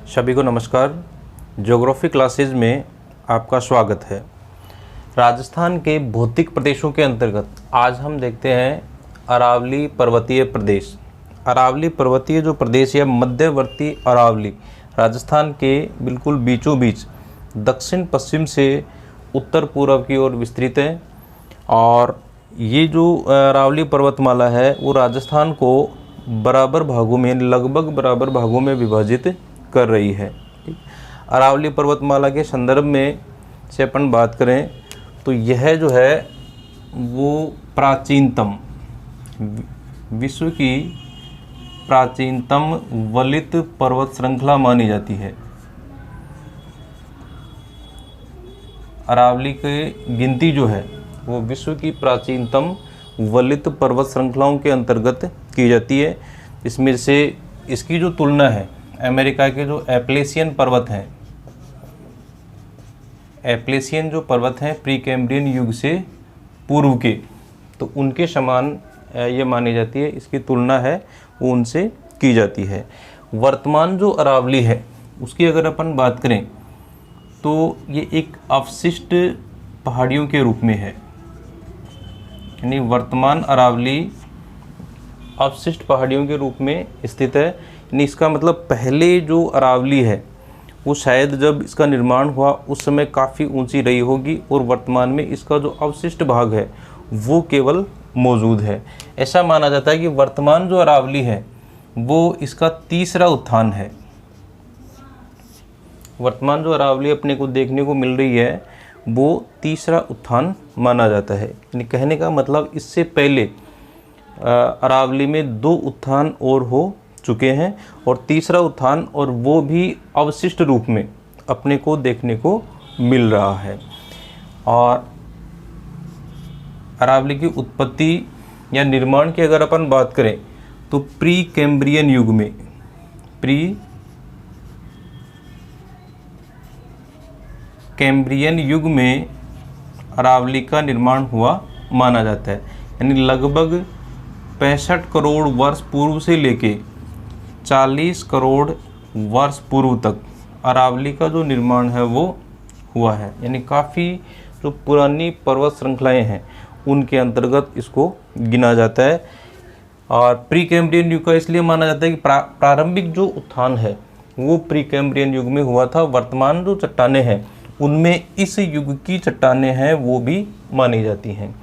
सभी को नमस्कार। ज्योग्राफी क्लासेज में आपका स्वागत है। राजस्थान के भौतिक प्रदेशों के अंतर्गत आज हम देखते हैं अरावली पर्वतीय प्रदेश। अरावली पर्वतीय जो प्रदेश या मध्यवर्ती अरावली राजस्थान के बिल्कुल बीचों बीच दक्षिण पश्चिम से उत्तर पूर्व की ओर विस्तृत है। और ये जो अरावली पर्वतमाला है वो राजस्थान को बराबर भागों में, लगभग बराबर भागों में विभाजित कर रही है। अरावली पर्वतमाला के संदर्भ में से अपन बात करें तो यह जो है वो प्राचीनतम, विश्व की प्राचीनतम वलित पर्वत श्रृंखला मानी जाती है। अरावली की गिनती जो है वो विश्व की प्राचीनतम वलित पर्वत श्रृंखलाओं के अंतर्गत की जाती है। इसमें से इसकी जो तुलना है अमेरिका के जो एप्लेशियन पर्वत हैं, एप्लेशियन जो पर्वत हैं प्री कैम्ब्रियन युग से पूर्व के, तो उनके समान ये मानी जाती है। इसकी तुलना है वो उनसे की जाती है। वर्तमान जो अरावली है उसकी अगर अपन बात करें तो ये एक अवशिष्ट पहाड़ियों के रूप में है, यानी वर्तमान अरावली अवशिष्ट पहाड़ियों के रूप में स्थित है। यानी इसका मतलब पहले जो अरावली है वो शायद जब इसका निर्माण हुआ उस समय काफ़ी ऊंची रही होगी और वर्तमान में इसका जो अवशिष्ट भाग है वो केवल मौजूद है। ऐसा माना जाता है कि वर्तमान जो अरावली है वो इसका तीसरा उत्थान है। वर्तमान जो अरावली अपने को देखने को मिल रही है वो तीसरा उत्थान माना जाता है। यानी कहने का मतलब इससे पहले अरावली में 2 उत्थान और हो चुके हैं और तीसरा उत्थान, और वो भी अवशिष्ट रूप में अपने को देखने को मिल रहा है। और अरावली की उत्पत्ति या निर्माण की अगर अपन बात करें तो प्री कैम्ब्रियन युग में, प्री कैम्ब्रियन युग में अरावली का निर्माण हुआ माना जाता है। यानी लगभग 65 करोड़ वर्ष पूर्व से लेके 40 करोड़ वर्ष पूर्व तक अरावली का जो निर्माण है वो हुआ है। यानी काफ़ी जो पुरानी पर्वत श्रृंखलाएँ हैं उनके अंतर्गत इसको गिना जाता है। और प्री कैम्ब्रियन युग का इसलिए माना जाता है कि प्रारंभिक जो उत्थान है वो प्री कैम्ब्रियन युग में हुआ था। वर्तमान जो चट्टानें हैं उनमें इस युग की चट्टानें हैं वो भी मानी जाती हैं।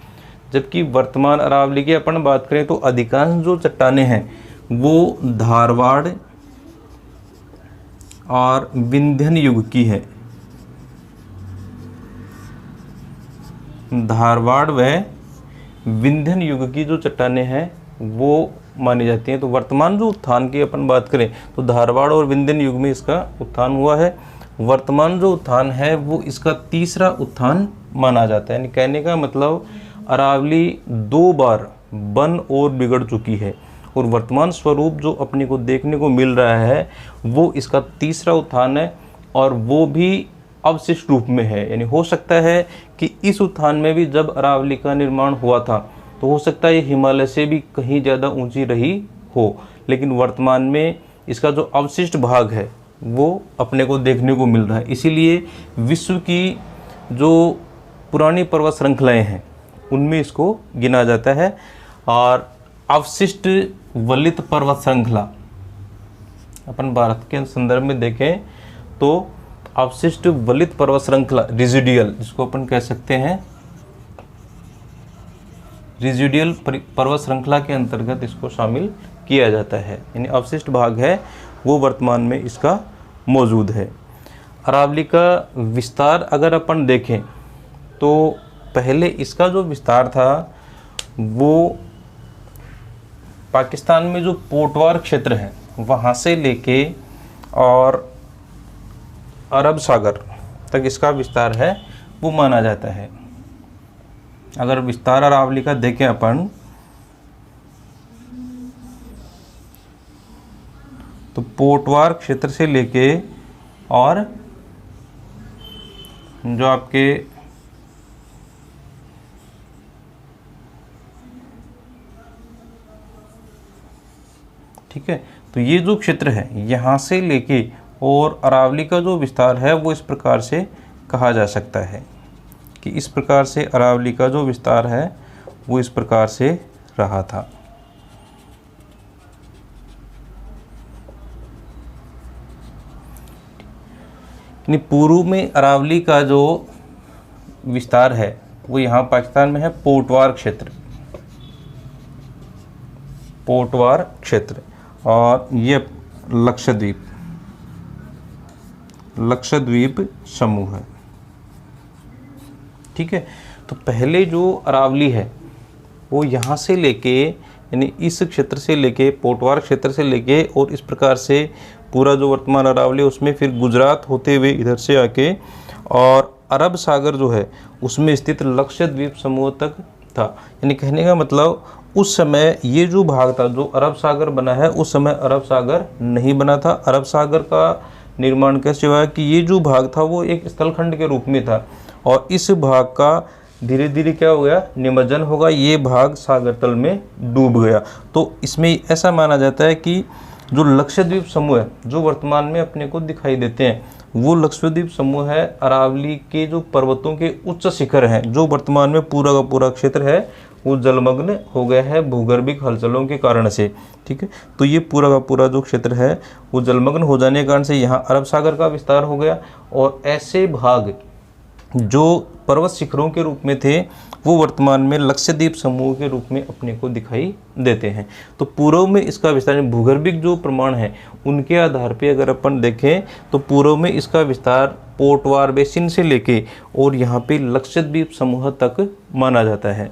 जबकि वर्तमान अरावली की अपन बात करें तो अधिकांश जो चट्टानें हैं वो धारवाड़ और विंध्यन युग की है। धारवाड़ व विंध्यन युग की जो चट्टानें हैं वो मानी जाती हैं। तो वर्तमान जो उत्थान की अपन बात करें तो धारवाड़ और विंध्यन युग में इसका उत्थान हुआ है। वर्तमान जो उत्थान है वो इसका तीसरा उत्थान माना जाता है। यानी कहने का मतलब अरावली 2 बार बन और बिगड़ चुकी है और वर्तमान स्वरूप जो अपने को देखने को मिल रहा है वो इसका तीसरा उत्थान है, और वो भी अवशिष्ट रूप में है। यानी हो सकता है कि इस उत्थान में भी जब अरावली का निर्माण हुआ था तो हो सकता है ये हिमालय से भी कहीं ज़्यादा ऊंची रही हो, लेकिन वर्तमान में इसका जो अवशिष्ट भाग है वो अपने को देखने को मिल रहा है। इसीलिए विश्व की जो पुरानी पर्वत श्रृंखलाएँ हैं उनमें इसको गिना जाता है। और अवशिष्ट वलित पर्वत श्रृंखला अपन भारत के संदर्भ में देखें तो अवशिष्ट वलित पर्वत श्रृंखला रेजिडुअल, जिसको अपन कह सकते हैं रेजिडुअल पर्वत श्रृंखला के अंतर्गत इसको शामिल किया जाता है। यानी अवशिष्ट भाग है वो वर्तमान में इसका मौजूद है। अरावली का विस्तार अगर अपन देखें तो पहले इसका जो विस्तार था वो पाकिस्तान में जो पोटवार क्षेत्र है वहाँ से लेके और अरब सागर तक इसका विस्तार है वो माना जाता है। अगर विस्तार अरावली का देखें अपन तो पोटवार क्षेत्र से लेके और जो आपके ठीक है, तो ये जो क्षेत्र है यहाँ से लेके और अरावली का जो विस्तार है वो इस प्रकार से कहा जा सकता है कि इस प्रकार से अरावली का जो विस्तार है वो इस प्रकार से रहा था। यानी पूर्व में अरावली का जो विस्तार है वो यहाँ पाकिस्तान में है पोटवार क्षेत्र, पोटवार क्षेत्र, और ये लक्षद्वीप, लक्षद्वीप समूह है। ठीक है, तो पहले जो अरावली है वो यहाँ से लेके, यानी इस क्षेत्र से लेके, पोटवार क्षेत्र से लेके, और इस प्रकार से पूरा जो वर्तमान अरावली उसमें फिर गुजरात होते हुए इधर से आके और अरब सागर जो है उसमें स्थित लक्षद्वीप समूह तक था। यानी कहने का मतलब उस समय ये जो भाग था जो अरब सागर बना है, उस समय अरब सागर नहीं बना था। अरब सागर का निर्माण कैसे हुआ कि ये जो भाग था वो एक स्थलखंड के रूप में था और इस भाग का धीरे धीरे क्या हो गया, निमज्जन होगा, ये भाग सागर तल में डूब गया। तो इसमें ऐसा माना जाता है कि जो लक्षद्वीप समूह है जो वर्तमान में अपने को दिखाई देते हैं, वो लक्षद्वीप समूह है अरावली के जो पर्वतों के उच्च शिखर हैं, जो वर्तमान में पूरा का पूरा क्षेत्र है वो जलमग्न हो गया है भूगर्भिक हलचलों के कारण से। ठीक है, तो ये पूरा का पूरा जो क्षेत्र है वो जलमग्न हो जाने के कारण से यहाँ अरब सागर का विस्तार हो गया और ऐसे भाग जो पर्वत शिखरों के रूप में थे वो वर्तमान में लक्षद्वीप समूह के रूप में अपने को दिखाई देते हैं। तो पूर्व में इसका विस्तार, भूगर्भिक जो प्रमाण है उनके आधार पे अगर अपन देखें तो पूर्व में इसका विस्तार पोटवार बेसिन से लेके और यहाँ पे लक्षद्वीप समूह तक माना जाता है।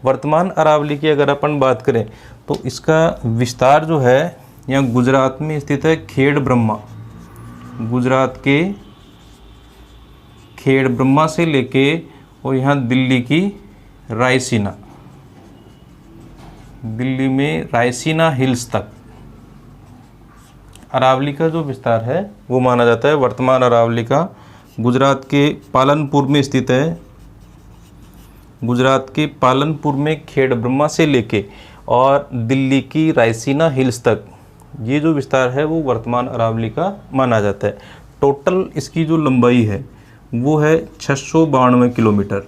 वर्तमान अरावली की अगर अपन बात करें तो इसका विस्तार जो है यहाँ गुजरात में स्थित है, खेड़ ब्रह्मा, गुजरात के खेड़ ब्रह्मा से लेके और यहाँ दिल्ली की रायसीना, दिल्ली में रायसीना हिल्स तक अरावली का जो विस्तार है वो माना जाता है। वर्तमान अरावली का गुजरात के पालनपुर में स्थित है, गुजरात के पालनपुर में खेड़ ब्रह्मा से लेके और दिल्ली की रायसीना हिल्स तक ये जो विस्तार है वो वर्तमान अरावली का माना जाता है। टोटल इसकी जो लंबाई है वो है 692 किलोमीटर।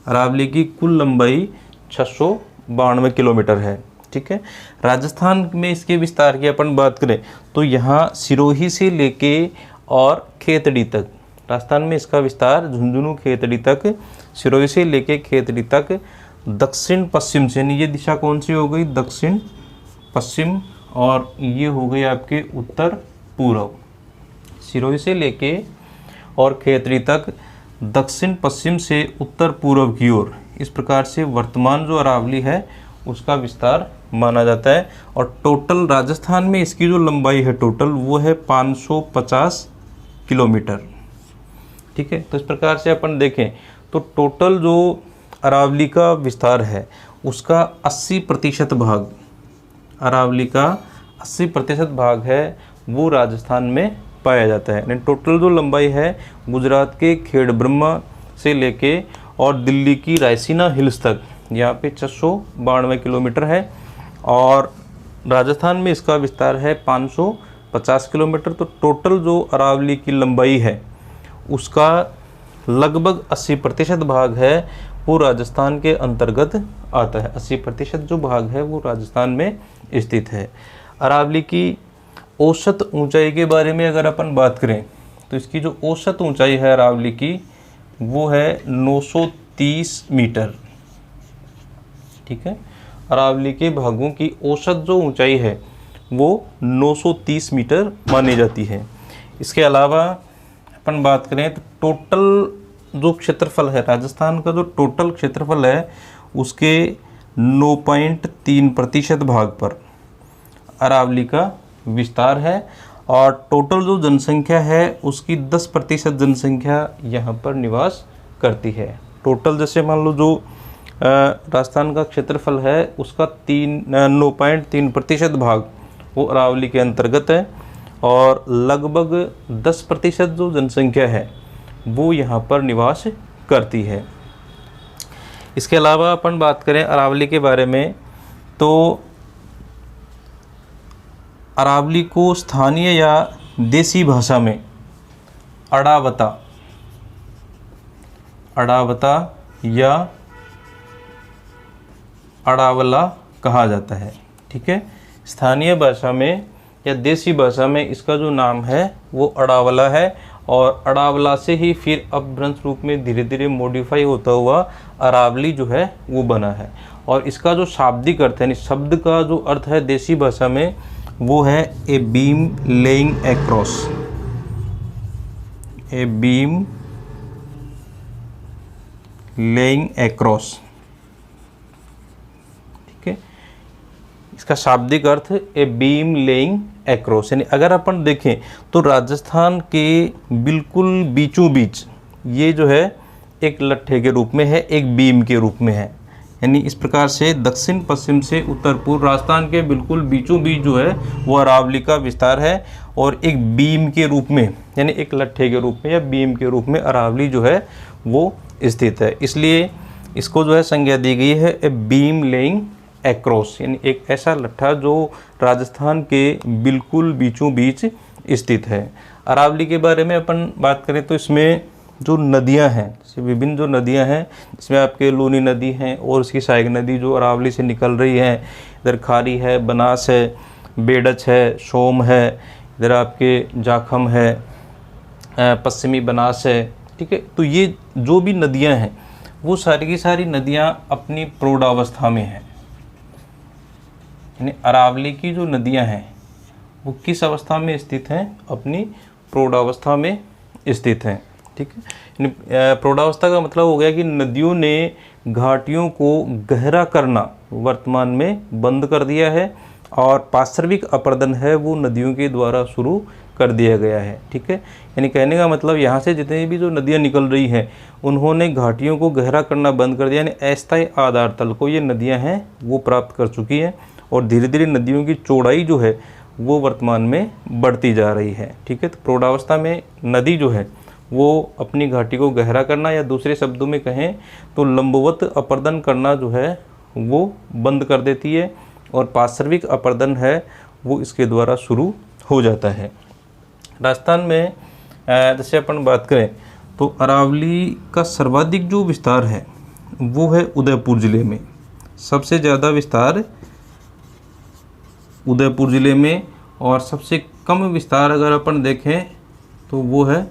अरावली की कुल लंबाई 692 किलोमीटर है। ठीक है, राजस्थान में इसके विस्तार की अपन बात करें तो यहाँ सिरोही से लेके और खेतड़ी तक, राजस्थान में इसका विस्तार झुंझुनू खेतड़ी तक, सिरोही से लेके खेतड़ी तक दक्षिण पश्चिम से, ये दिशा कौन सी हो गई, दक्षिण पश्चिम, और ये हो गई आपके उत्तर पूर्व। सिरोही से लेके और खेतड़ी तक दक्षिण पश्चिम से उत्तर पूर्व की ओर, इस प्रकार से वर्तमान जो अरावली है उसका विस्तार माना जाता है। और टोटल राजस्थान में इसकी जो लंबाई है टोटल वो है 550 किलोमीटर। ठीक है, तो इस प्रकार से अपन देखें तो टोटल जो अरावली का विस्तार है उसका 80% भाग, अरावली का 80% भाग है वो राजस्थान में पाया जाता है। टोटल जो लंबाई है गुजरात के खेड़ ब्रह्मा से लेके और दिल्ली की रायसीना हिल्स तक यहाँ पे 692 किलोमीटर है और राजस्थान में इसका विस्तार है 550 किलोमीटर। तो टोटल जो अरावली की लंबाई है उसका लगभग 80% भाग है वो राजस्थान के अंतर्गत आता है। 80% जो भाग है वो राजस्थान में स्थित है। अरावली की औसत ऊंचाई के बारे में अगर अपन बात करें तो इसकी जो औसत ऊंचाई है अरावली की वो है 930 मीटर। ठीक है, अरावली के भागों की औसत जो ऊंचाई है वो 930 मीटर मानी जाती है। इसके अलावा अपन बात करें तो टोटल जो क्षेत्रफल है, राजस्थान का जो टोटल क्षेत्रफल है उसके 9.3% भाग पर अरावली का विस्तार है और टोटल जो जनसंख्या है उसकी 10% जनसंख्या यहाँ पर निवास करती है। टोटल जैसे मान लो जो राजस्थान का क्षेत्रफल है उसका 9.3% भाग वो अरावली के अंतर्गत है और लगभग 10% जो जनसंख्या है वो यहाँ पर निवास करती है। इसके अलावा अपन बात करें अरावली के बारे में तो अरावली को स्थानीय या देसी भाषा में अड़ावता, अड़ावता या अड़ावला कहा जाता है। ठीक है, स्थानीय भाषा में या देसी भाषा में इसका जो नाम है वो अड़ावला है, और अड़ावला से ही फिर अपभ्रंश रूप में धीरे धीरे मॉडिफाई होता हुआ अरावली जो है वो बना है। और इसका जो शाब्दिक अर्थ है, यानी शब्द का जो अर्थ है देसी भाषा में, वो है a beam laying across, a beam laying across. ठीक है, इसका शाब्दिक अर्थ ए बीम लेइंग एक्रॉस, यानी अगर अपन देखें तो राजस्थान के बिल्कुल बीचों बीच ये जो है एक लट्ठे के रूप में है, एक बीम के रूप में है। यानी इस प्रकार से दक्षिण पश्चिम से उत्तर पूर्व राजस्थान के बिल्कुल बीचों बीच जो है वो अरावली का विस्तार है, और एक बीम के रूप में यानी एक लट्ठे के रूप में या बीम के रूप में अरावली जो है वो स्थित है। इसलिए इसको जो है संज्ञा दी गई है ए बीम लेइंग एक्रॉस, यानी एक ऐसा लट्ठा जो राजस्थान के बिल्कुल बीचों बीच स्थित है। अरावली के बारे में अपन बात करें तो इसमें जो नदियां हैं, जैसे विभिन्न जो नदियां हैं, जिसमें आपके लूनी नदी है और उसकी सहायक नदी जो अरावली से निकल रही है, इधर खारी है, बनास है, बेडच है, सोम है, इधर आपके जाखम है, पश्चिमी बनास है। ठीक है, तो ये जो भी नदियां हैं वो सारी की सारी नदियां अपनी प्रौढ़ावस्था में हैं। यानी अरावली की जो नदियां हैं वो किस अवस्था में स्थित हैं? अपनी प्रौढ़ावस्था में स्थित हैं। ठीक है, प्रौढ़ावस्था का मतलब हो गया कि नदियों ने घाटियों को गहरा करना वर्तमान में बंद कर दिया है, और पार्श्विक अपरदन है वो नदियों के द्वारा शुरू कर दिया गया है। ठीक है, यानी कहने का मतलब यहाँ से जितनी भी जो नदियाँ निकल रही हैं उन्होंने घाटियों को गहरा करना बंद कर दिया, यानी अस्थायी आधार तल को ये नदियाँ हैं वो प्राप्त कर चुकी हैं, और धीरे धीरे नदियों की चौड़ाई जो है वो वर्तमान में बढ़ती जा रही है। ठीक है, तो प्रौढ़ावस्था में नदी जो है वो अपनी घाटी को गहरा करना, या दूसरे शब्दों में कहें तो लंबवत अपरदन करना जो है वो बंद कर देती है, और पार्श्विक अपरदन है वो इसके द्वारा शुरू हो जाता है। राजस्थान में जैसे अपन बात करें तो अरावली का सर्वाधिक जो विस्तार है वो है उदयपुर ज़िले में, सबसे ज़्यादा विस्तार उदयपुर ज़िले में, और सबसे कम विस्तार अगर अपन देखें तो वो है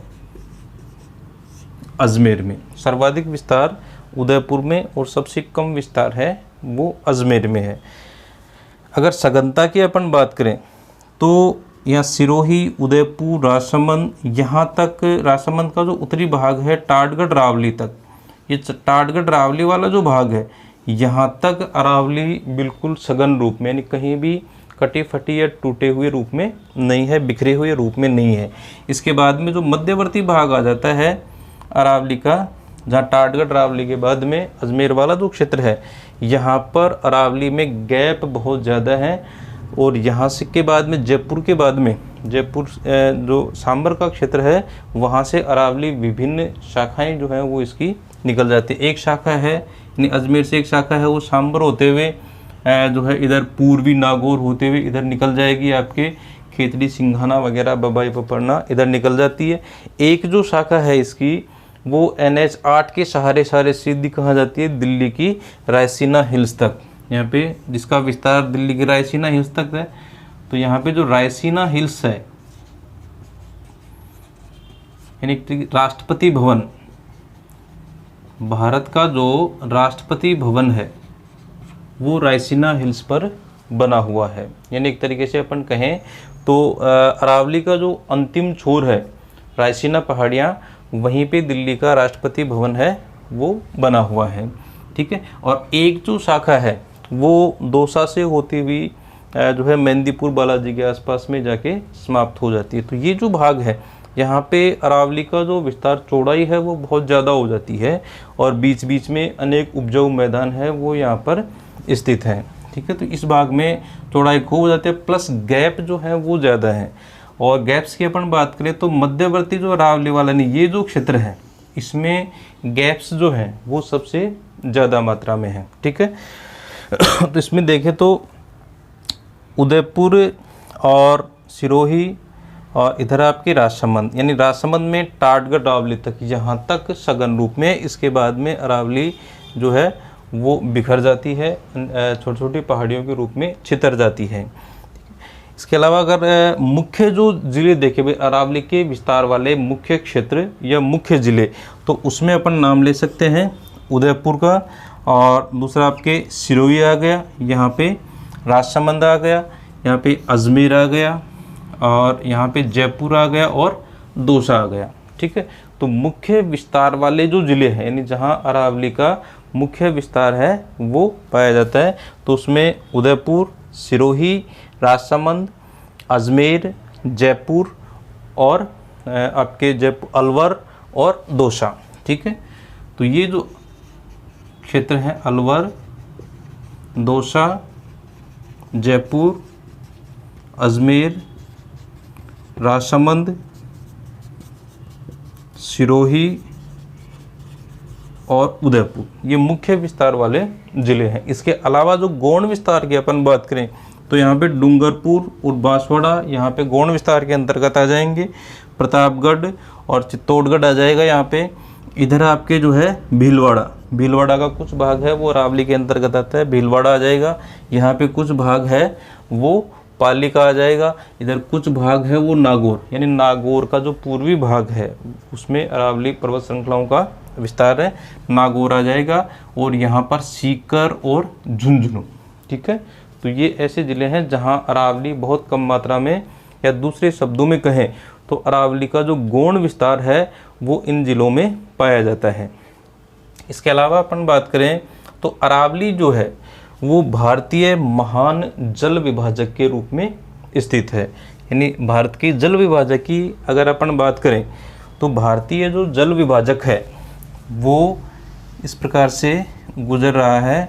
अजमेर में। सर्वाधिक विस्तार उदयपुर में और सबसे कम विस्तार है वो अजमेर में है। अगर सघनता की अपन बात करें तो यहाँ सिरोही, उदयपुर, राजसमंद, यहाँ तक राजसमंद का जो उत्तरी भाग है टाटगढ़ रावली तक, ये टाटगढ़ रावली वाला जो भाग है यहाँ तक अरावली बिल्कुल सघन रूप में, यानी कहीं भी कटी फटी या टूटे हुए रूप में नहीं है, बिखरे हुए रूप में नहीं है। इसके बाद में जो मध्यवर्ती भाग आ जाता है अरावली का, जहाँ टाटगढ़ रावली के बाद में अजमेर वाला जो क्षेत्र है, यहाँ पर अरावली में गैप बहुत ज़्यादा है, और यहाँ से के बाद में जयपुर के बाद में जयपुर जो सांबर का क्षेत्र है वहाँ से अरावली विभिन्न शाखाएं जो हैं वो इसकी निकल जाती है। एक शाखा है यानी अजमेर से एक शाखा है वो सांबर होते हुए जो है इधर पूर्वी नागौर होते हुए इधर निकल जाएगी, आपके खेतड़ी, सिंघाना वगैरह, बबाई पपरना इधर निकल जाती है। एक जो शाखा है इसकी वो NH 8 के सहारे सीधी कहाँ जाती है दिल्ली की रायसीना हिल्स तक, यहाँ पे जिसका विस्तार दिल्ली की रायसीना हिल्स तक है। तो यहाँ पे जो रायसीना हिल्स है यानी राष्ट्रपति भवन, भारत का जो राष्ट्रपति भवन है वो रायसीना हिल्स पर बना हुआ है। यानी एक तरीके से अपन कहें तो अरावली का जो अंतिम छोर है रायसीना पहाड़ियाँ, वहीं पे दिल्ली का राष्ट्रपति भवन है वो बना हुआ है। ठीक है, और एक जो शाखा है वो दौसा से होती हुई जो है मेहंदीपुर बालाजी के आसपास में जाके समाप्त हो जाती है। तो ये जो भाग है यहाँ पे अरावली का जो विस्तार चौड़ाई है वो बहुत ज़्यादा हो जाती है, और बीच बीच में अनेक उपजाऊ मैदान है वो यहाँ पर स्थित हैं। ठीक है, तो इस भाग में चौड़ाई खूब हो जाती है, प्लस गैप जो है वो ज़्यादा है। और गैप्स की अपन बात करें तो मध्यवर्ती जो अरावली वाला नहीं, ये जो क्षेत्र है इसमें गैप्स जो हैं वो सबसे ज़्यादा मात्रा में है। ठीक है, तो इसमें देखें तो उदयपुर और सिरोही और इधर आपकी राजसमंद, यानी राजसमंद में टाटगढ़ अरावली तक, यहाँ तक सघन रूप में। इसके बाद में अरावली जो है वो बिखर जाती है, छोटी छोटी पहाड़ियों के रूप में छितर जाती है। इसके अलावा अगर मुख्य जो ज़िले देखे भाई अरावली के विस्तार वाले मुख्य क्षेत्र या मुख्य ज़िले, तो उसमें अपन नाम ले सकते हैं उदयपुर का, और दूसरा आपके सिरोही आ गया, यहाँ पे राजसमंद आ गया, यहाँ पे अजमेर आ गया, और यहाँ पे जयपुर आ गया, और दौसा आ गया। ठीक है, तो मुख्य विस्तार वाले जो ज़िले हैं, यानी जहाँ अरावली का मुख्य विस्तार है वो पाया जाता है, तो उसमें उदयपुर, सिरोही, राजसमंद, अजमेर, जयपुर और आपके जयपुर, अलवर और दौसा। ठीक है, तो ये जो क्षेत्र हैं अलवर, दौसा, जयपुर, अजमेर, राजसमंद, सिरोही और उदयपुर, ये मुख्य विस्तार वाले ज़िले हैं। इसके अलावा जो गौण विस्तार की अपन बात करें तो यहाँ पे डूंगरपुर और बांसवाड़ा यहाँ पे गौण विस्तार के अंतर्गत आ जाएंगे, प्रतापगढ़ और चित्तौड़गढ़ आ जाएगा यहाँ पे। इधर आपके जो है भीलवाड़ा का कुछ भाग है वो अरावली के अंतर्गत आता है, भीलवाड़ा आ जाएगा। यहाँ पे कुछ भाग है वो पाली का आ जाएगा। इधर कुछ भाग है वो नागौर, यानी नागौर का जो पूर्वी भाग है उसमें अरावली पर्वत श्रृंखलाओं का विस्तार है, नागौर आ जाएगा। और यहाँ पर सीकर और झुंझुनू। ठीक है, तो ये ऐसे ज़िले हैं जहाँ अरावली बहुत कम मात्रा में, या दूसरे शब्दों में कहें तो अरावली का जो गौण विस्तार है वो इन ज़िलों में पाया जाता है। इसके अलावा अपन बात करें तो अरावली जो है वो भारतीय महान जल विभाजक के रूप में स्थित है। यानी भारत की जल विभाजक की अगर अपन बात करें तो भारतीय जो जल विभाजक है वो इस प्रकार से गुजर रहा है।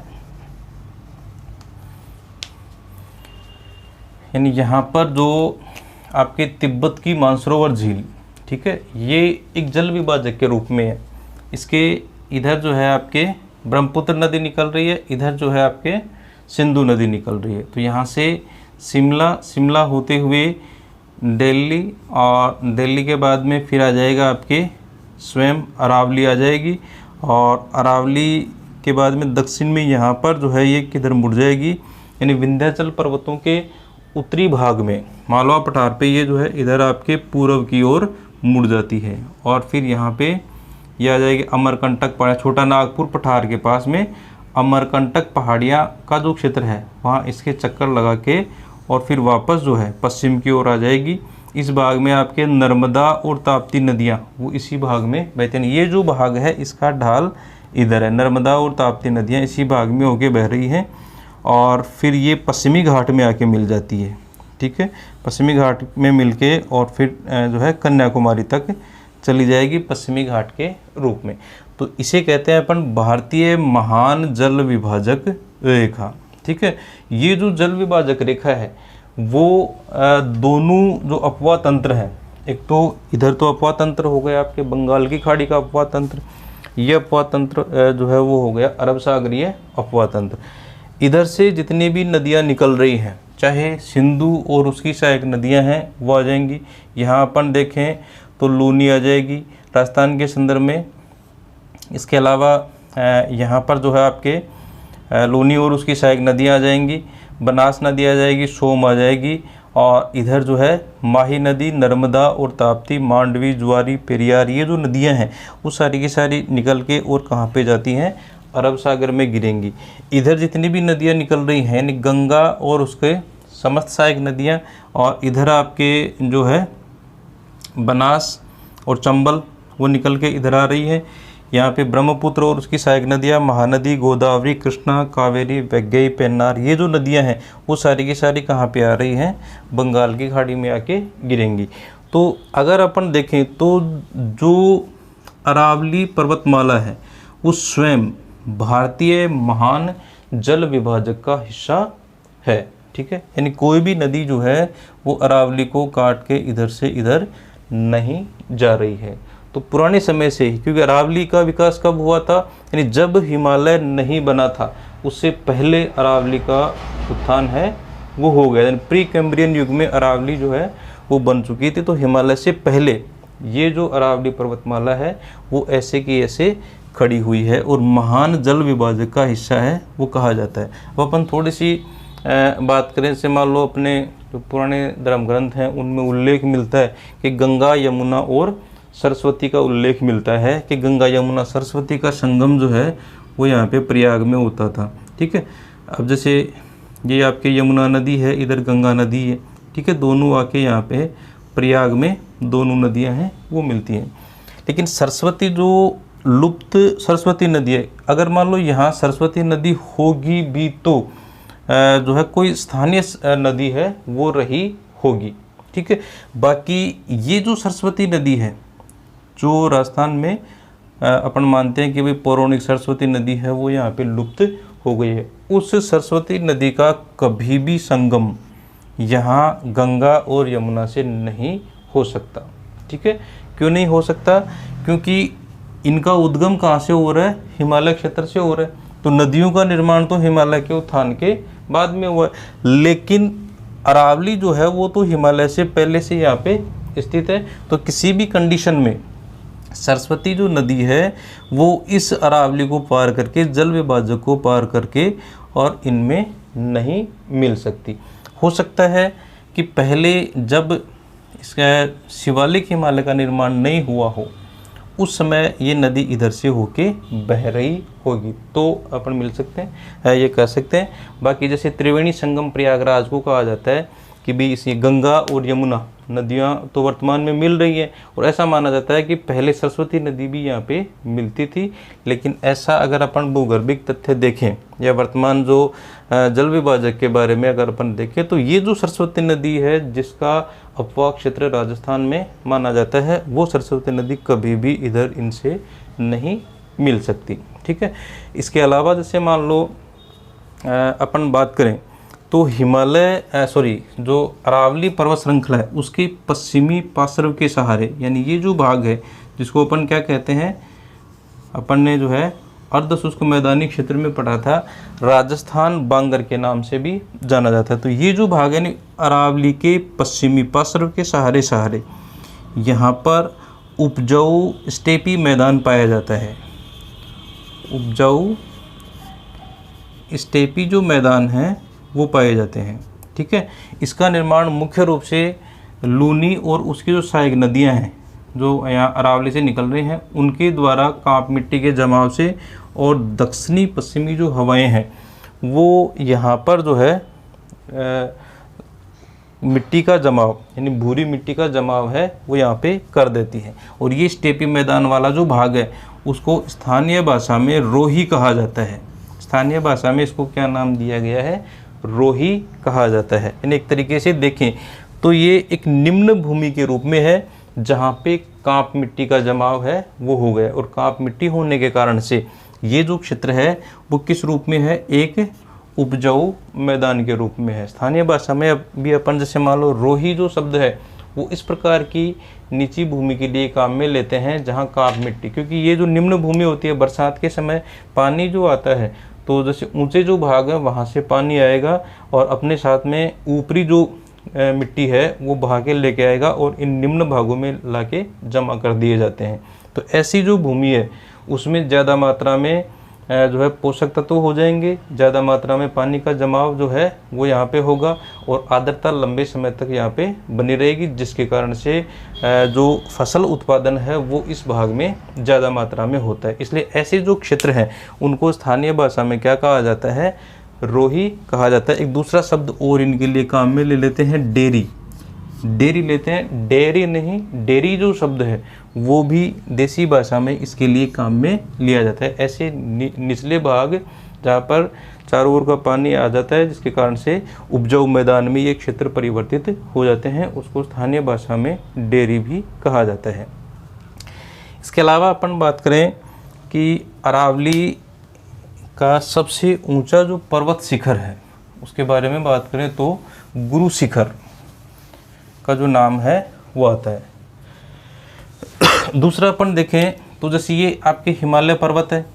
यानी यहाँ पर जो आपके तिब्बत की मानसरोवर झील, ठीक है, ये एक जल विभाजक के रूप में है। इसके इधर जो है आपके ब्रह्मपुत्र नदी निकल रही है, इधर जो है आपके सिंधु नदी निकल रही है। तो यहाँ से शिमला होते हुए दिल्ली, और दिल्ली के बाद में फिर आ जाएगा आपके स्वयं अरावली आ जाएगी, और अरावली के बाद में दक्षिण में यहाँ पर जो है ये किधर मुड़ जाएगी, यानी विंध्याचल पर्वतों के उत्तरी भाग में मालवा पठार पे ये जो है इधर आपके पूर्व की ओर मुड़ जाती है। और फिर यहाँ पे ये आ जाएगी अमरकंटक पहाड़, छोटा नागपुर पठार के पास में अमरकंटक पहाड़ियाँ का जो क्षेत्र है वहाँ इसके चक्कर लगा के और फिर वापस जो है पश्चिम की ओर आ जाएगी। इस भाग में आपके नर्मदा और ताप्ती नदियाँ वो इसी भाग में बहती हैं। ये जो भाग है इसका ढाल इधर है, नर्मदा और ताप्ती नदियाँ इसी भाग में होके बह रही हैं, और फिर ये पश्चिमी घाट में आके मिल जाती है। ठीक है, पश्चिमी घाट में मिलके और फिर जो है कन्याकुमारी तक चली जाएगी पश्चिमी घाट के रूप में। तो इसे कहते हैं अपन भारतीय महान जल विभाजक रेखा। ठीक है, ये जो जल विभाजक रेखा है वो दोनों जो अपवाह तंत्र हैं, एक तो इधर तो अपवाह तंत्र हो गया आपके बंगाल की खाड़ी का अपवाह तंत्र, ये अपवाह तंत्र जो है वो हो गया अरब सागरीय अपवाह तंत्र। इधर से जितनी भी नदियाँ निकल रही हैं, चाहे सिंधु और उसकी सहायक नदियाँ हैं वो आ जाएंगी। यहाँ अपन देखें तो लूनी आ जाएगी राजस्थान के संदर्भ में। इसके अलावा यहाँ पर जो है आपके लूनी और उसकी सहायक नदियाँ आ जाएंगी, बनास नदी आ जाएगी, सोम आ जाएगी, और इधर जो है माही नदी, नर्मदा और ताप्ती, मांडवी, ज्वारी, पेरियार, ये जो नदियाँ हैं वो सारी की सारी निकल के और कहाँ पे जाती हैं, अरब सागर में गिरेंगी। इधर जितनी भी नदियाँ निकल रही हैं यानी गंगा और उसके समस्त सहायक नदियाँ, और इधर आपके जो है बनास और चंबल वो निकल के इधर आ रही है। यहाँ पे ब्रह्मपुत्र और उसकी सहायक नदियाँ महानदी, गोदावरी, कृष्णा, कावेरी, वैगई, पेन्नार, ये जो नदियाँ हैं वो सारी की सारी कहाँ पे आ रही हैं, बंगाल की खाड़ी में आके गिरेंगी। तो अगर अपन देखें तो जो अरावली पर्वतमाला है वो स्वयं भारतीय महान जल विभाजक का हिस्सा है। ठीक है, यानी कोई भी नदी जो है वो अरावली को काट के इधर से इधर नहीं जा रही है। तो पुराने समय से ही, क्योंकि अरावली का विकास कब हुआ था, यानी जब हिमालय नहीं बना था उससे पहले अरावली का उत्थान है वो हो गया। यानी प्री कैम्ब्रियन युग में अरावली जो है वो बन चुकी थी। तो हिमालय से पहले ये जो अरावली पर्वतमाला है वो ऐसे की ऐसे खड़ी हुई है और महान जल विभाजक का हिस्सा है वो कहा जाता है। अब अपन थोड़ी सी बात करें, जैसे मान लो अपने जो पुराने धर्म ग्रंथ हैं उनमें उल्लेख मिलता है कि गंगा यमुना और सरस्वती का उल्लेख मिलता है कि गंगा यमुना सरस्वती का संगम जो है वो यहाँ पे प्रयाग में होता था। ठीक है, अब जैसे ये आपके यमुना नदी है, इधर गंगा नदी है। ठीक है, दोनों आके यहाँ पे प्रयाग में दोनों नदियाँ हैं वो मिलती हैं। लेकिन सरस्वती जो लुप्त सरस्वती नदी है, अगर मान लो यहाँ सरस्वती नदी होगी भी तो जो है कोई स्थानीय नदी है वो रही होगी। ठीक है, बाकी ये जो सरस्वती नदी है जो राजस्थान में अपन मानते हैं कि भाई पौराणिक सरस्वती नदी है वो यहाँ पे लुप्त हो गई है, उस सरस्वती नदी का कभी भी संगम यहाँ गंगा और यमुना से नहीं हो सकता। ठीक है, क्यों नहीं हो सकता? क्योंकि इनका उद्गम कहाँ से हो रहा है? हिमालय क्षेत्र से हो रहा है। तो नदियों का निर्माण तो हिमालय के उत्थान के बाद में हुआ है, लेकिन अरावली जो है वो तो हिमालय से पहले से यहाँ पे स्थित है। तो किसी भी कंडीशन में सरस्वती जो नदी है वो इस अरावली को पार करके, जल विभाजक को पार करके और इनमें नहीं मिल सकती। हो सकता है कि पहले जब इसका शिवालिक हिमालय का निर्माण नहीं हुआ हो उस समय ये नदी इधर से होके बह रही होगी, तो अपन मिल सकते हैं, ये कह सकते हैं। बाकी जैसे त्रिवेणी संगम प्रयागराज को कहा जाता है कि भी इसी गंगा और यमुना नदियाँ तो वर्तमान में मिल रही हैं, और ऐसा माना जाता है कि पहले सरस्वती नदी भी यहाँ पे मिलती थी। लेकिन ऐसा अगर अपन भूगर्भिक तथ्य देखें या वर्तमान जो जल विभाजक के बारे में अगर अपन देखें तो ये जो सरस्वती नदी है जिसका अपवाह क्षेत्र राजस्थान में माना जाता है वो सरस्वती नदी कभी भी इधर इनसे नहीं मिल सकती। ठीक है, इसके अलावा जैसे मान लो अपन बात करें तो हिमालय जो अरावली पर्वत श्रृंखला है उसके पश्चिमी पार्श्व के सहारे, यानी ये जो भाग है जिसको अपन क्या कहते हैं, अपन ने जो है अर्ध शुष्क मैदानी क्षेत्र में पढ़ा था, राजस्थान बांगर के नाम से भी जाना जाता है। तो ये जो भाग है ना अरावली के पश्चिमी पार्श्व के सहारे यहाँ पर उपजाऊ स्टेपी मैदान पाया जाता है। उपजाऊ स्टेपी जो मैदान हैं वो पाए जाते हैं। ठीक है, इसका निर्माण मुख्य रूप से लूनी और उसकी जो सहायक नदियां हैं जो यहाँ अरावली से निकल रही हैं उनके द्वारा कांप मिट्टी के जमाव से और दक्षिणी पश्चिमी जो हवाएं हैं वो यहाँ पर जो है मिट्टी का जमाव यानी भूरी मिट्टी का जमाव है वो यहाँ पे कर देती है। और ये स्टेपी मैदान वाला जो भाग है उसको स्थानीय भाषा में रोही कहा जाता है। स्थानीय भाषा में इसको क्या नाम दिया गया है? रोही कहा जाता है। यानी एक तरीके से देखें तो ये एक निम्न भूमि के रूप में है जहाँ पे कांप मिट्टी का जमाव है वो हो गया, और कांप मिट्टी होने के कारण से ये जो क्षेत्र है वो किस रूप में है? एक उपजाऊ मैदान के रूप में है। स्थानीय भाषा में भी अपन जैसे मान लो रोही जो शब्द है वो इस प्रकार की नीची भूमि के लिए काम में लेते हैं जहाँ कांप मिट्टी, क्योंकि ये जो निम्न भूमि होती है बरसात के समय पानी जो आता है तो जैसे ऊंचे जो भाग है वहाँ से पानी आएगा और अपने साथ में ऊपरी जो मिट्टी है वो बहा के लेके आएगा और इन निम्न भागों में लाके जमा कर दिए जाते हैं। तो ऐसी जो भूमि है उसमें ज़्यादा मात्रा में जो है पोषक तत्व हो जाएंगे, ज़्यादा मात्रा में पानी का जमाव जो है वो यहाँ पे होगा और आर्द्रता लंबे समय तक यहाँ पे बनी रहेगी, जिसके कारण से जो फसल उत्पादन है वो इस भाग में ज़्यादा मात्रा में होता है। इसलिए ऐसे जो क्षेत्र हैं उनको स्थानीय भाषा में क्या कहा जाता है? रोही कहा जाता है। एक दूसरा शब्द और इनके लिए काम में ले लेते हैं, डेरी। डेरी लेते हैं, डेयरी नहीं, डेरी जो शब्द है वो भी देसी भाषा में इसके लिए काम में लिया जाता है। ऐसे निचले भाग जहाँ पर चारों ओर का पानी आ जाता है जिसके कारण से उपजाऊ मैदान में ये क्षेत्र परिवर्तित हो जाते हैं, उसको स्थानीय भाषा में डेरी भी कहा जाता है। इसके अलावा अपन बात करें कि अरावली का सबसे ऊंचा जो पर्वत शिखर है उसके बारे में बात करें तो गुरु शिखर का जो नाम है वो आता है। दूसरा अपन देखें तो जैसे ये आपके हिमालय पर्वत है,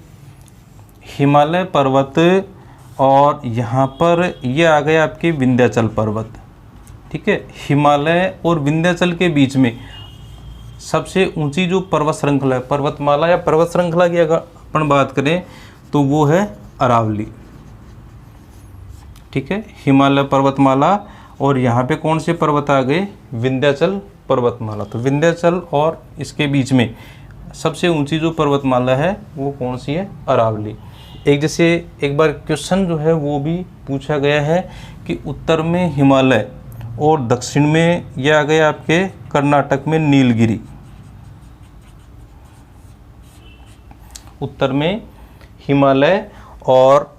हिमालय पर्वत, और यहाँ पर ये आ गए आपके विंध्याचल पर्वत। ठीक है, हिमालय और विंध्याचल के बीच में सबसे ऊंची जो पर्वत श्रृंखला है, पर्वतमाला या पर्वत श्रृंखला की अगर अपन बात करें तो वो है अरावली। ठीक है, हिमालय पर्वतमाला और यहाँ पे कौन से पर्वत आ गए, विंध्याचल पर्वतमाला। तो विंध्याचल और इसके बीच में सबसे ऊंची जो पर्वतमाला है वो कौन सी है, अरावली। एक बार क्वेश्चन जो है वो भी पूछा गया है कि उत्तर में हिमालय और दक्षिण में यह आ गया आपके कर्नाटक में नीलगिरी। उत्तर में हिमालय और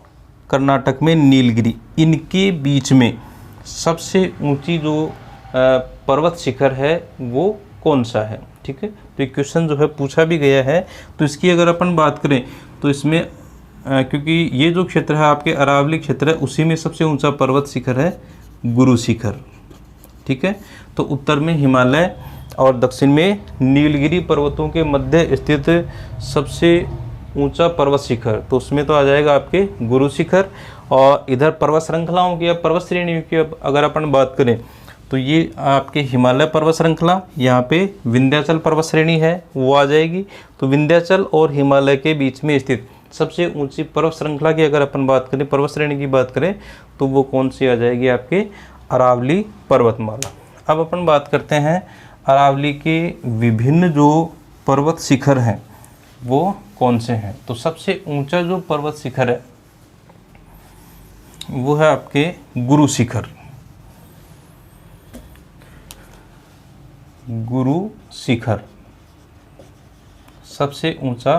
कर्नाटक में नीलगिरी, इनके बीच में सबसे ऊंची जो पर्वत शिखर है वो कौन सा है। ठीक है, तो ये क्वेश्चन जो है पूछा भी गया है। तो इसकी अगर अपन बात करें तो इसमें क्योंकि ये जो क्षेत्र है आपके अरावली क्षेत्र है, उसी में सबसे ऊंचा पर्वत शिखर है गुरु शिखर। ठीक है, तो उत्तर में हिमालय और दक्षिण में नीलगिरी पर्वतों के मध्य स्थित सबसे ऊंचा पर्वत शिखर, तो उसमें तो आ जाएगा आपके गुरु शिखर। और इधर पर्वत श्रृंखलाओं की या पर्वत श्रेणियों की अगर अपन बात करें तो ये आपके हिमालय पर्वत श्रृंखला, यहाँ पे विंध्याचल पर्वत श्रेणी है वो आ जाएगी। तो विंध्याचल और हिमालय के बीच में स्थित सबसे ऊंची पर्वत श्रृंखला की अगर अपन बात करें, पर्वत श्रेणी की बात करें, तो वो कौन सी आ जाएगी, आपके अरावली पर्वतमाला। अब अपन बात करते हैं अरावली के विभिन्न जो पर्वत शिखर हैं वो कौन से हैं। तो सबसे ऊंचा जो पर्वत शिखर है वो है आपके गुरु शिखर। गुरु शिखर सबसे ऊंचा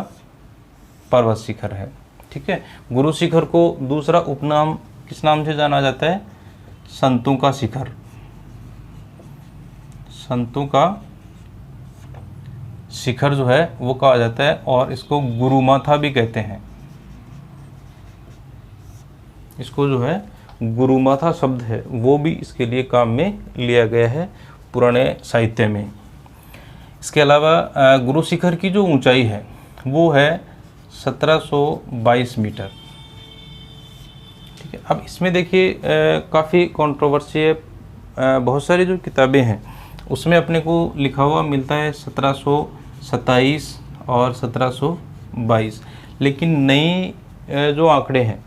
पर्वत शिखर है। ठीक है, गुरु शिखर को दूसरा उपनाम किस नाम से जाना जाता है, संतों का शिखर। संतों का शिखर जो है वो कहा जाता है और इसको गुरुमाथा भी कहते हैं। इसको जो है गुरुमाथा शब्द है वो भी इसके लिए काम में लिया गया है पुराने साहित्य में। इसके अलावा गुरु शिखर की जो ऊंचाई है वो है 1722 मीटर। ठीक है, अब इसमें देखिए काफ़ी कंट्रोवर्सी है। बहुत सारी जो किताबें हैं उसमें अपने को लिखा हुआ मिलता है 1727 और 1722, लेकिन नई जो आंकड़े हैं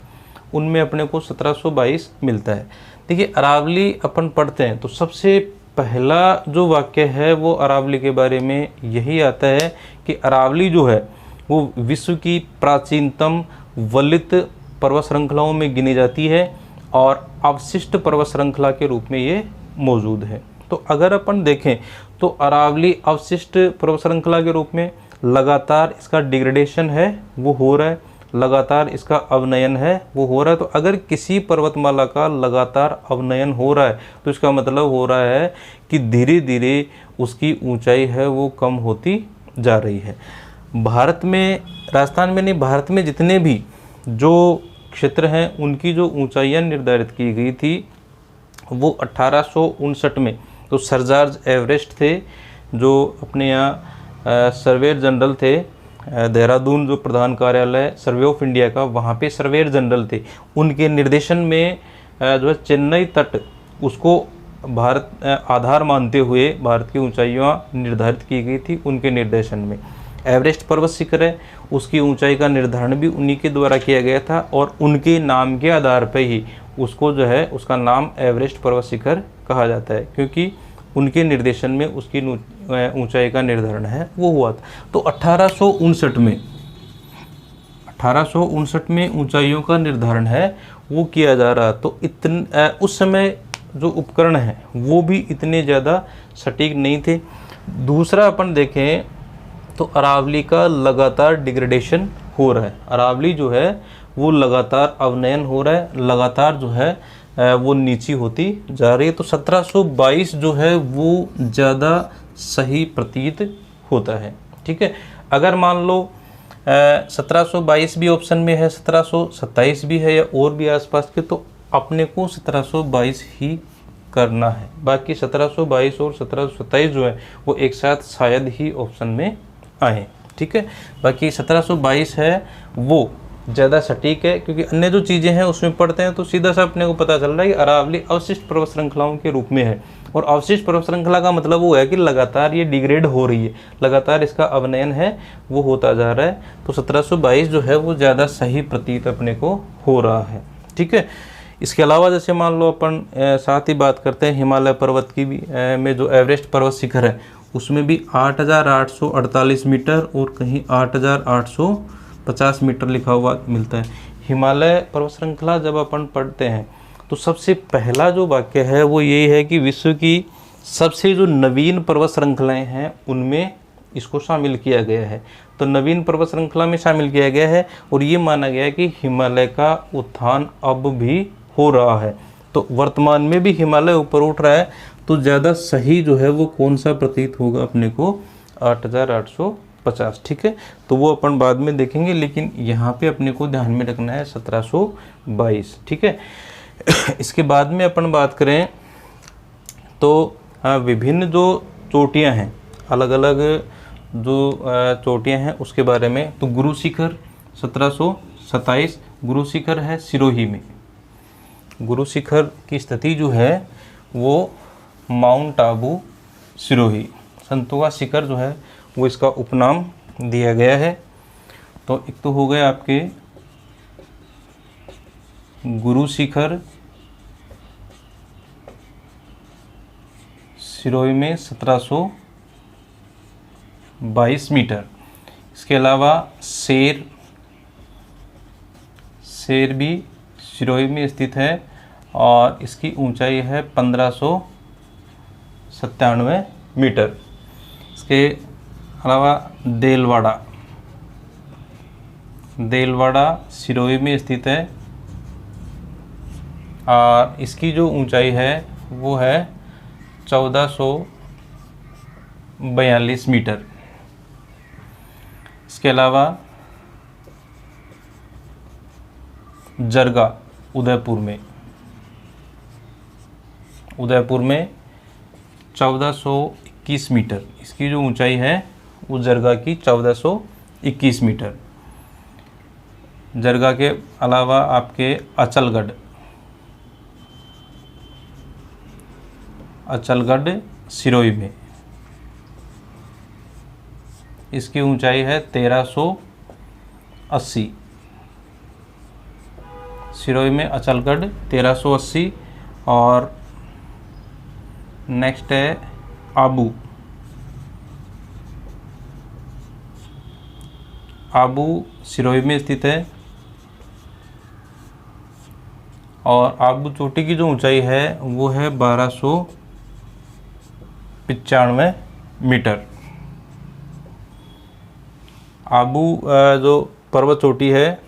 उनमें अपने को 1722 मिलता है। देखिए, अरावली अपन पढ़ते हैं तो सबसे पहला जो वाक्य है वो अरावली के बारे में यही आता है कि अरावली जो है वो विश्व की प्राचीनतम वलित पर्वत श्रृंखलाओं में गिनी जाती है और अवशिष्ट पर्वत श्रृंखला के रूप में ये मौजूद है। तो अगर अपन देखें तो अरावली अवशिष्ट पर्वत श्रृंखला के रूप में लगातार इसका डिग्रेडेशन है वो हो रहा है, लगातार इसका अवनयन है वो हो रहा है। तो अगर किसी पर्वतमाला का लगातार अवनयन हो रहा है तो इसका मतलब हो रहा है कि धीरे धीरे उसकी ऊंचाई है वो कम होती जा रही है। भारत में, राजस्थान में नहीं, भारत में जितने भी जो क्षेत्र हैं उनकी जो ऊंचाइयां निर्धारित की गई थी वो 1859 में तो सर जॉर्ज एवरेस्ट थे जो अपने यहाँ सर्वेयर जनरल थे। देहरादून जो प्रधान कार्यालय सर्वे ऑफ इंडिया का, वहाँ पे सर्वेयर जनरल थे। उनके निर्देशन में जो है चेन्नई तट उसको भारत आधार मानते हुए भारत की ऊंचाइयाँ निर्धारित की गई थी उनके निर्देशन में। एवरेस्ट पर्वत शिखर है उसकी ऊंचाई का निर्धारण भी उन्हीं के द्वारा किया गया था और उनके नाम के आधार पर ही उसको जो है उसका नाम एवरेस्ट पर्वत शिखर कहा जाता है, क्योंकि उनके निर्देशन में उसकी ऊंचाई का निर्धारण है वो हुआ था। तो 1859 में ऊंचाइयों का निर्धारण है वो किया जा रहा। तो उस समय जो उपकरण हैं वो भी इतने ज़्यादा सटीक नहीं थे। दूसरा अपन देखें तो अरावली का लगातार डिग्रेडेशन हो रहा है। अरावली जो है वो लगातार अवनयन हो रहा है, लगातार जो है वो नीची होती जा रही है। तो 1722 जो है वो ज़्यादा सही प्रतीत होता है। ठीक है, अगर मान लो 1722 भी ऑप्शन में है, 1727 भी है या और भी आसपास के, तो अपने को 1722 ही करना है। बाकी 1722 और 1727 जो है वो एक साथ शायद ही ऑप्शन में आए। ठीक है, बाकी 1722 है वो ज़्यादा सटीक है, क्योंकि अन्य जो चीज़ें हैं उसमें पढ़ते हैं तो सीधा सा अपने को पता चल रहा है कि अरावली अवशिष्ट पर्वत श्रृंखलाओं के रूप में है। और अवशिष्ट पर्वत श्रृंखला का मतलब वो है कि लगातार ये डिग्रेड हो रही है, लगातार इसका अवनयन है वो होता जा रहा है। तो 1722 जो है वो ज़्यादा सही प्रतीत अपने को हो रहा है। ठीक है, इसके अलावा जैसे मान लो अपन साथ ही बात करते हैं हिमालय पर्वत की भी में जो एवरेस्ट पर्वत शिखर है उसमें भी 8,848 मीटर और कहीं 8,850 मीटर लिखा हुआ मिलता है। हिमालय पर्वत श्रृंखला जब अपन पढ़ते हैं तो सबसे पहला जो वाक्य है वो यही है कि विश्व की सबसे जो नवीन पर्वत श्रृंखलाएं हैं उनमें इसको शामिल किया गया है। तो नवीन पर्वत श्रृंखला में शामिल किया गया है और ये माना गया है कि हिमालय का उत्थान अब भी हो रहा है। तो वर्तमान में भी हिमालय ऊपर उठ रहा है, तो ज़्यादा सही जो है वो कौन सा प्रतीत होगा अपने को, 8,850। ठीक है, तो वो अपन बाद में देखेंगे, लेकिन यहाँ पे अपने को ध्यान में रखना है 1722। ठीक है, इसके बाद में अपन बात करें तो विभिन्न जो चोटियाँ हैं, अलग अलग जो चोटियाँ हैं उसके बारे में। तो गुरु शिखर 1727 गुरु शिखर है सिरोही में। गुरु शिखर की स्थिति जो है वो माउंट आबू सिरोही, संतों का शिखर जो है वो इसका उपनाम दिया गया है। तो एक तो हो गए आपके गुरु शिखर सिरोही में 1722 मीटर। इसके अलावा शेर भी सिरोही में स्थित है और इसकी ऊंचाई है 1597 मीटर। इसके अलावा देलवाड़ा सिरोही में स्थित है और इसकी जो ऊंचाई है वो है 1442 मीटर। इसके अलावा जरगा उदयपुर में 1421 मीटर, इसकी जो ऊंचाई है वो जरगा की 1421 मीटर। जरगा के अलावा आपके अचलगढ़ सिरोही में, इसकी ऊंचाई है 1380। सिरोही में अचलगढ़ 1380। और नेक्स्ट है आबू सिरोही में स्थित है और आबू चोटी की जो ऊंचाई है वो है 1295 मीटर। आबू जो पर्वत चोटी है,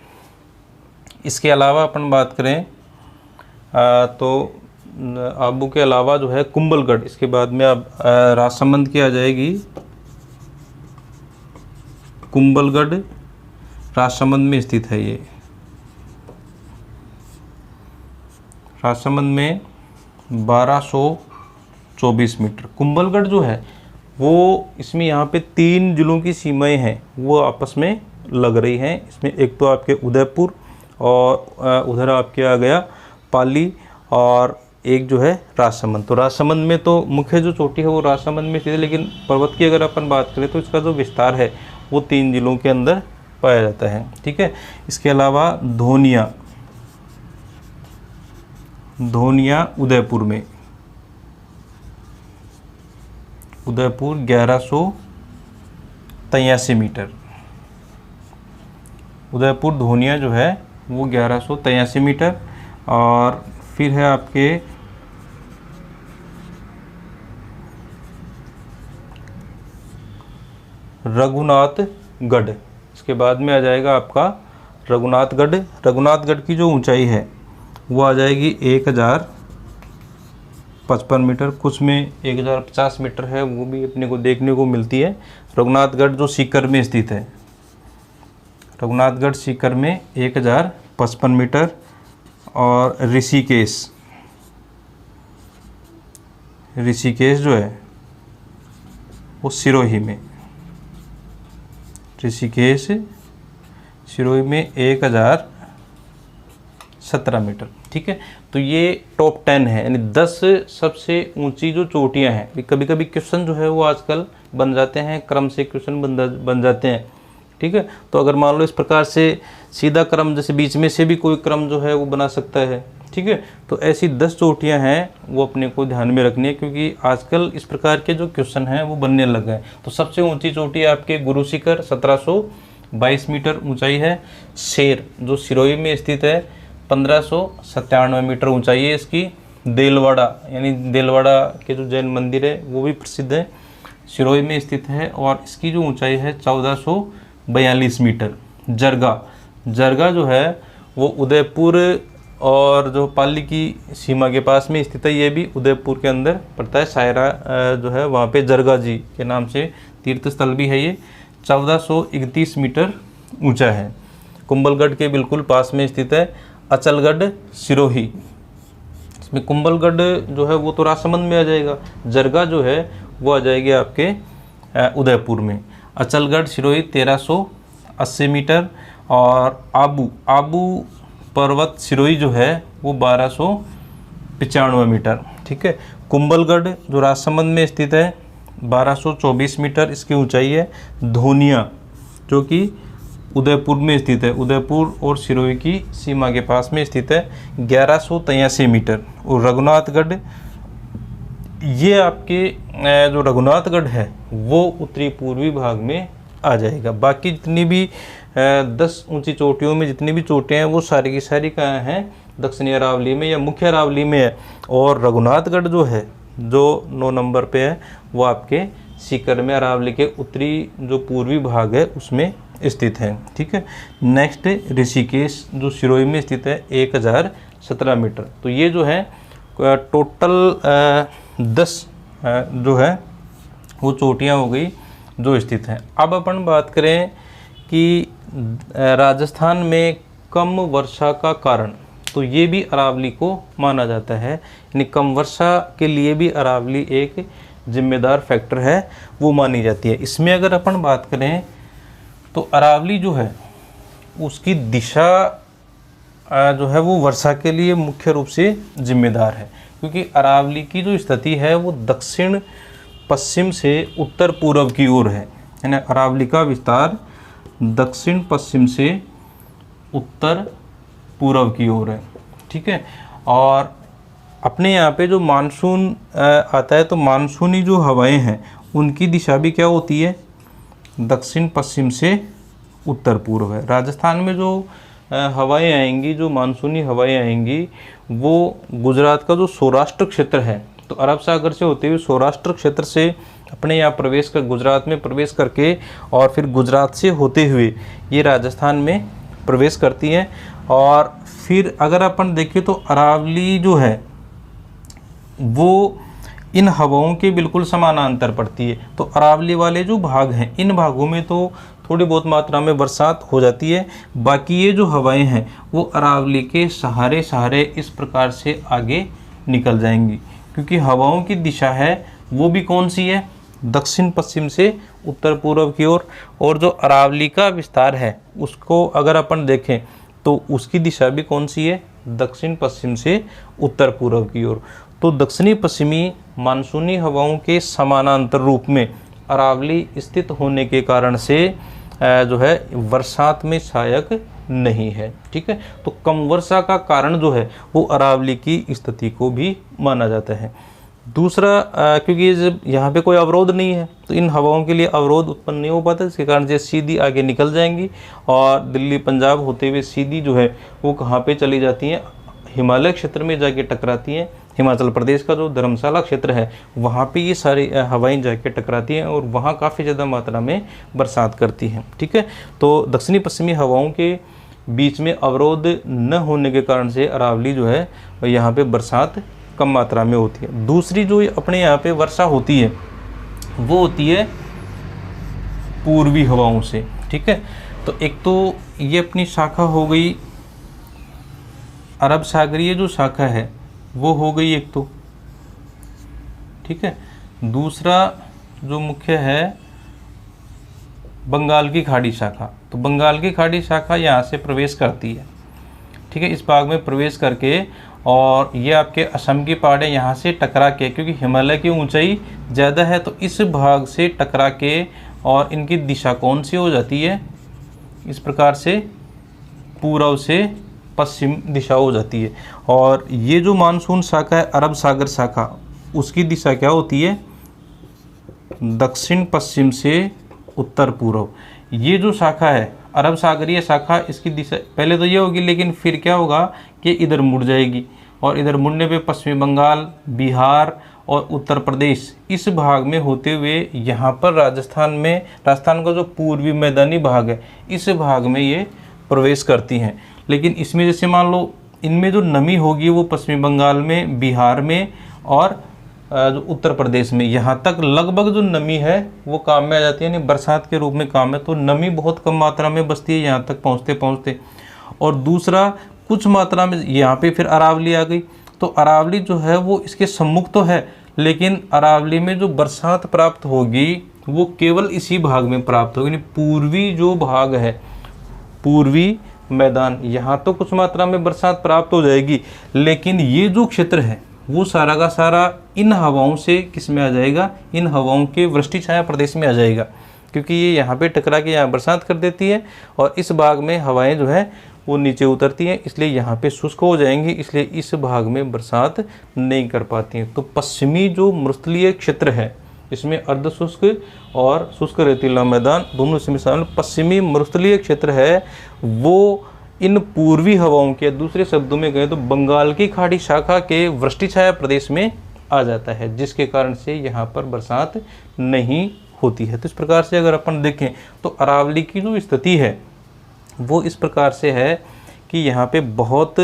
इसके अलावा अपन बात करें तो आबू के अलावा जो है कुंभलगढ़, इसके बाद में अब राजसमंद की आ जाएगी। कुंभलगढ़ राजसमंद में स्थित है, ये राजसमंद में 1224 मीटर। कुंभलगढ़ जो है वो इसमें यहाँ पे 3 जिलों की सीमाएं हैं वो आपस में लग रही हैं। इसमें एक तो आपके उदयपुर और उधर आपके आ गया पाली और एक जो है राजसमंद। तो राजसमंद में तो मुख्य जो चोटी है वो राजसमंद में स्थित है, लेकिन पर्वत की अगर अपन बात करें तो इसका जो विस्तार है वो 3 जिलों के अंदर पाया जाता है। ठीक है, इसके अलावा धोनिया उदयपुर में, उदयपुर 1183 मीटर। उदयपुर धोनिया जो है वो 1183 मीटर। और फिर है आपके रघुनाथगढ़, इसके बाद में आ जाएगा आपका रघुनाथगढ़ की जो ऊंचाई है वो आ जाएगी 1055 मीटर। कुछ में 1050 मीटर है, वो भी अपने को देखने को मिलती है। रघुनाथगढ़ जो सीकर में स्थित है, रघुनाथगढ़ सीकर में 1055 मीटर। और ऋषिकेश जो है वो सिरोही में, ऋषिकेश सिरोही में 1017 मीटर। ठीक है, तो ये टॉप 10 है, यानी 10 सबसे ऊंची जो चोटियां हैं। कभी कभी क्वेश्चन जो है वो आजकल बन जाते हैं, क्रम से क्वेश्चन बन जाते हैं। ठीक है, तो अगर मान लो इस प्रकार से सीधा क्रम, जैसे बीच में से भी कोई क्रम जो है वो बना सकता है। ठीक है, तो ऐसी 10 चोटियां हैं वो अपने को ध्यान में रखनी है, क्योंकि आजकल इस प्रकार के जो क्वेश्चन हैं वो बनने लग गए। तो सबसे ऊंची चोटी आपके गुरु शिखर 1722 मीटर ऊंचाई है। शेर जो सिरोही में स्थित है 1597 मीटर ऊंचाई है इसकी। देलवाड़ा, यानी देलवाड़ा के जो जैन मंदिर है वो भी प्रसिद्ध है, सिरोही में स्थित है, और इसकी जो ऊंचाई है 1442 मीटर। जरगा जो है वो उदयपुर और जो पाली की सीमा के पास में स्थित है, ये भी उदयपुर के अंदर पड़ता है। सायरा जो है वहाँ पे जरगा जी के नाम से तीर्थ स्थल भी है। ये 1431 मीटर ऊंचा है। कुंभलगढ़ के बिल्कुल पास में स्थित है अचलगढ़ सिरोही। इसमें कुंभलगढ़ जो है वो तो राजसमंद में आ जाएगा, जरगा जो है वो आ जाएगी आपके उदयपुर में। अचलगढ़ सिरोही 1380 मीटर, और आबू पर्वत सिरोही जो है वो 1295 मीटर। ठीक है, कुंभलगढ़ जो राजसमंद में स्थित है 1224 मीटर इसकी ऊंचाई है। धोनिया जो कि उदयपुर में स्थित है, उदयपुर और सिरोही की सीमा के पास में स्थित है, 1183 मीटर। और रघुनाथगढ़, ये आपके जो रघुनाथगढ़ है वो उत्तरी पूर्वी भाग में आ जाएगा। बाकी जितनी भी 10 ऊंची चोटियों में जितनी भी चोटियाँ हैं वो सारी की सारी कहाँ हैं, दक्षिणी अरावली में या मुख्य अरावली में है। और रघुनाथगढ़ जो है जो 9 नंबर पे है वो आपके सीकर में, अरावली के उत्तरी जो पूर्वी भाग है उसमें स्थित है। ठीक है, नेक्स्ट ऋषिकेश जो सिरोही में स्थित है 1017 मीटर। तो ये जो है टोटल 10 जो है वो चोटियाँ हो गई जो स्थित हैं। अब अपन बात करें कि राजस्थान में कम वर्षा का कारण, तो ये भी अरावली को माना जाता है, यानी कम वर्षा के लिए भी अरावली एक जिम्मेदार फैक्टर है, वो मानी जाती है। इसमें अगर अपन बात करें तो अरावली जो है उसकी दिशा जो है वो वर्षा के लिए मुख्य रूप से जिम्मेदार है, क्योंकि अरावली की जो स्थिति है वो दक्षिण पश्चिम से उत्तर पूर्व की ओर है, यानी अरावली का विस्तार दक्षिण पश्चिम से उत्तर पूर्व की ओर है। ठीक है, और अपने यहाँ पे जो मानसून आता है तो मानसूनी जो हवाएं हैं उनकी दिशा भी क्या होती है, दक्षिण पश्चिम से उत्तर पूर्व है। राजस्थान में जो हवाएं आएंगी, जो मानसूनी हवाएं आएंगी, वो गुजरात का जो सौराष्ट्र क्षेत्र है, तो अरब सागर से होते हुए सौराष्ट्र क्षेत्र से अपने यहाँ प्रवेश कर गुजरात में प्रवेश करके और फिर गुजरात से होते हुए ये राजस्थान में प्रवेश करती हैं। और फिर अगर अपन देखें तो अरावली जो है वो इन हवाओं के बिल्कुल समानांतर पड़ती है। तो अरावली वाले जो भाग हैं इन भागों में तो थोड़ी बहुत मात्रा में बरसात हो जाती है, बाकी ये जो हवाएं हैं वो अरावली के सहारे सहारे इस प्रकार से आगे निकल जाएंगी, क्योंकि हवाओं की दिशा है वो भी कौन सी है, दक्षिण पश्चिम से उत्तर पूर्व की ओर। और जो अरावली का विस्तार है उसको अगर अपन देखें तो उसकी दिशा भी कौन सी है, दक्षिण पश्चिम से उत्तर पूर्व की ओर। तो दक्षिणी पश्चिमी मानसूनी हवाओं के समानांतर रूप में अरावली स्थित होने के कारण से जो है बरसात में सहायक नहीं है। ठीक है, तो कम वर्षा का कारण जो है वो अरावली की स्थिति को भी माना जाता है। दूसरा, क्योंकि जब यहाँ पे कोई अवरोध नहीं है तो इन हवाओं के लिए अवरोध उत्पन्न नहीं हो पाता, इसके कारण से सीधी आगे निकल जाएंगी और दिल्ली पंजाब होते हुए सीधी जो है वो कहाँ पे चली जाती हैं, हिमालय क्षेत्र में जाके टकराती हैं। हिमाचल प्रदेश का जो धर्मशाला क्षेत्र है वहाँ पे ये सारी हवाएं जाके टकराती हैं और वहाँ काफ़ी ज़्यादा मात्रा में बरसात करती हैं। ठीक है, तो दक्षिणी पश्चिमी हवाओं के बीच में अवरोध न होने के कारण से अरावली जो है यहाँ पे बरसात कम मात्रा में होती है। दूसरी जो अपने यहाँ पे वर्षा होती है वो होती है पूर्वी हवाओं से। ठीक है, तो एक तो ये अपनी शाखा हो गई अरब सागरीय जो शाखा है वो हो गई एक तो। ठीक है, दूसरा जो मुख्य है बंगाल की खाड़ी शाखा, तो बंगाल की खाड़ी शाखा यहाँ से प्रवेश करती है, ठीक है, इस भाग में प्रवेश करके, और ये आपके असम की पहाड़ें यहाँ से टकरा के, क्योंकि हिमालय की ऊंचाई ज़्यादा है तो इस भाग से टकरा के, और इनकी दिशा कौन सी हो जाती है, इस प्रकार से पूर्व से पश्चिम दिशा हो जाती है। और ये जो मानसून शाखा है अरब सागर शाखा, उसकी दिशा क्या होती है, दक्षिण पश्चिम से उत्तर पूर्व। ये जो शाखा है अरब सागरीय शाखा, इसकी दिशा पहले तो ये होगी, लेकिन फिर क्या होगा कि इधर मुड़ जाएगी, और इधर मुड़ने पे पश्चिमी बंगाल, बिहार और उत्तर प्रदेश इस भाग में होते हुए यहाँ पर राजस्थान का जो पूर्वी मैदानी भाग है इस भाग में ये प्रवेश करती हैं। लेकिन इसमें जैसे मान लो इनमें जो नमी होगी वो पश्चिमी बंगाल में, बिहार में और जो उत्तर प्रदेश में, यहाँ तक लगभग जो नमी है वो काम में आ जाती है, यानी बरसात के रूप में काम है। तो नमी बहुत कम मात्रा में बसती है यहाँ तक पहुँचते। और दूसरा, कुछ मात्रा में यहाँ पे फिर अरावली आ गई, तो अरावली जो है वो इसके सम्मुख तो है, लेकिन अरावली में जो बरसात प्राप्त होगी वो केवल इसी भाग में प्राप्त होगी, यानी पूर्वी जो भाग है, पूर्वी मैदान, यहाँ तो कुछ मात्रा में बरसात प्राप्त हो जाएगी, लेकिन ये जो क्षेत्र है वो सारा का सारा इन हवाओं से किस में आ जाएगा, इन हवाओं के वृष्टि छाया प्रदेश में आ जाएगा, क्योंकि ये यहाँ पे टकरा के यहाँ बरसात कर देती है, और इस भाग में हवाएं जो है वो नीचे उतरती हैं, इसलिए यहाँ पे शुष्क हो जाएंगी, इसलिए इस भाग में बरसात नहीं कर पाती हैं। तो पश्चिमी जो मरुस्थलीय क्षेत्र है इसमें अर्ध शुष्क और शुष्क रेतीला मैदान दोनों इसमें शामिल। पश्चिमी मरुस्थलीय क्षेत्र है वो इन पूर्वी हवाओं के, दूसरे शब्दों में कहें तो बंगाल की खाड़ी शाखा के वृष्टि छाया प्रदेश में आ जाता है, जिसके कारण से यहाँ पर बरसात नहीं होती है। तो इस प्रकार से अगर अपन देखें तो अरावली की जो स्थिति है वो इस प्रकार से है कि यहाँ पे बहुत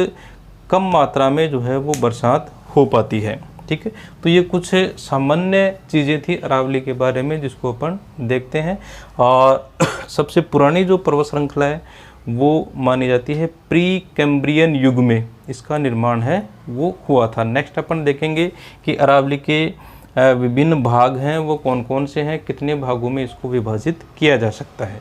कम मात्रा में जो है वो बरसात हो पाती है, ठीक है। तो ये कुछ सामान्य चीज़ें थी अरावली के बारे में जिसको अपन देखते हैं। और सबसे पुरानी जो पर्वत श्रृंखला है वो मानी जाती है प्री कैम्ब्रियन युग में इसका निर्माण है वो हुआ था। नेक्स्ट अपन देखेंगे कि अरावली के विभिन्न भाग हैं वो कौन कौन से हैं, कितने भागों में इसको विभाजित किया जा सकता है।